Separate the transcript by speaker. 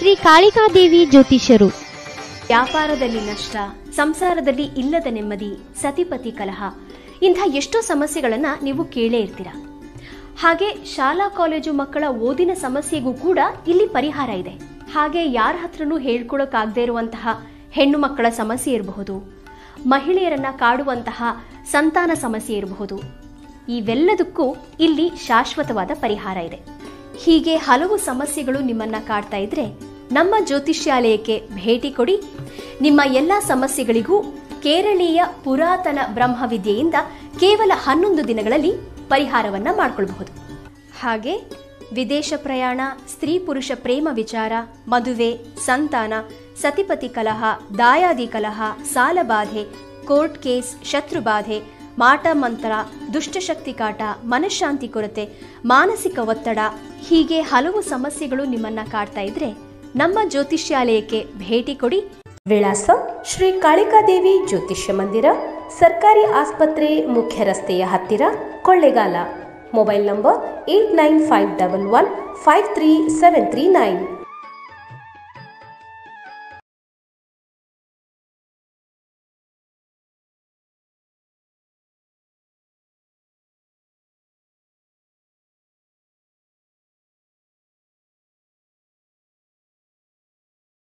Speaker 1: ಶ್ರೀ ಕಾಳಿಕಾದೇವಿ ಜ್ಯೋತಿಷ್ಯರು.
Speaker 2: ವ್ಯಾಪಾರದಲ್ಲಿ ನಷ್ಟ, ಸಂಸಾರದಲ್ಲಿ ಇಲ್ಲದ ನೆಮ್ಮದಿ, ಸತಿಪತಿ ಕಲಹ, ಇಂಥ ಎಷ್ಟೋ ಸಮಸ್ಯೆಗಳನ್ನು ನೀವು ಕೇಳೇ ಇರ್ತೀರ. ಹಾಗೆ ಶಾಲಾ ಕಾಲೇಜು ಮಕ್ಕಳ ಓದಿನ ಸಮಸ್ಯೆಗೂ ಕೂಡ ಇಲ್ಲಿ ಪರಿಹಾರ ಇದೆ. ಹಾಗೆ ಯಾರ ಹತ್ರನೂ ಹೇಳ್ಕೊಳಕ್ಕಾಗದೇ ಇರುವಂತಹ ಹೆಣ್ಣು ಮಕ್ಕಳ ಸಮಸ್ಯೆ ಇರಬಹುದು, ಮಹಿಳೆಯರನ್ನ ಕಾಡುವಂತಹ ಸಂತಾನ ಸಮಸ್ಯೆ ಇರಬಹುದು. ಇವೆಲ್ಲದಕ್ಕೂ ಇಲ್ಲಿ ಶಾಶ್ವತವಾದ ಪರಿಹಾರ ಇದೆ. ಹೀಗೆ ಹಲವು ಸಮಸ್ಯೆಗಳು ನಿಮ್ಮನ್ನ ಕಾಡ್ತಾ ಇದ್ರೆ ನಮ್ಮ ಜ್ಯೋತಿಷ್ಯಾಲಯಕ್ಕೆ ಭೇಟಿ ಕೊಡಿ. ನಿಮ್ಮ ಎಲ್ಲ ಸಮಸ್ಯೆಗಳಿಗೂ ಕೇರಳೀಯ ಪುರಾತನ ಬ್ರಹ್ಮವಿದ್ಯೆಯಿಂದ ಕೇವಲ 11 ದಿನಗಳಲ್ಲಿ ಪರಿಹಾರವನ್ನ ಮಾಡಿಕೊಳ್ಳಬಹುದು. ಹಾಗೆ ವಿದೇಶ ಪ್ರಯಾಣ, ಸ್ತ್ರೀ ಪುರುಷ ಪ್ರೇಮ ವಿಚಾರ, ಮದುವೆ, ಸಂತಾನ, ಸತಿಪತಿ ಕಲಹ, ದಾಯಾದಿ ಕಲಹ, ಸಾಲಬಾಧೆ, ಕೋರ್ಟ್ ಕೇಸ್, ಶತ್ರುಬಾಧೆ, ಮಾಟ ಮಂತ್ರ, ದುಷ್ಟಶಕ್ತಿ ಕಾಟ, ಮನಃಶಾಂತಿ ಕೊರತೆ, ಮಾನಸಿಕ ಒತ್ತಡ, ಹೀಗೆ ಹಲವು ಸಮಸ್ಯೆಗಳು ನಿಮ್ಮನ್ನ ಕಾಡ್ತಾ ಇದ್ರೆ ನಮ್ಮ ಜ್ಯೋತಿಷ್ಯಾಲಯಕ್ಕೆ ಭೇಟಿ ಕೊಡಿ.
Speaker 3: ವಿಳಾಸ: ಶ್ರೀ ಕಾಳಿಕಾದೇವಿ ಜ್ಯೋತಿಷ್ಯ ಮಂದಿರ, ಸರ್ಕಾರಿ ಆಸ್ಪತ್ರೆ, ಮುಖ್ಯ ರಸ್ತೆಯ ಹತ್ತಿರ, ಕೊಳ್ಳೇಗಾಲ. Mobile number 8951153739.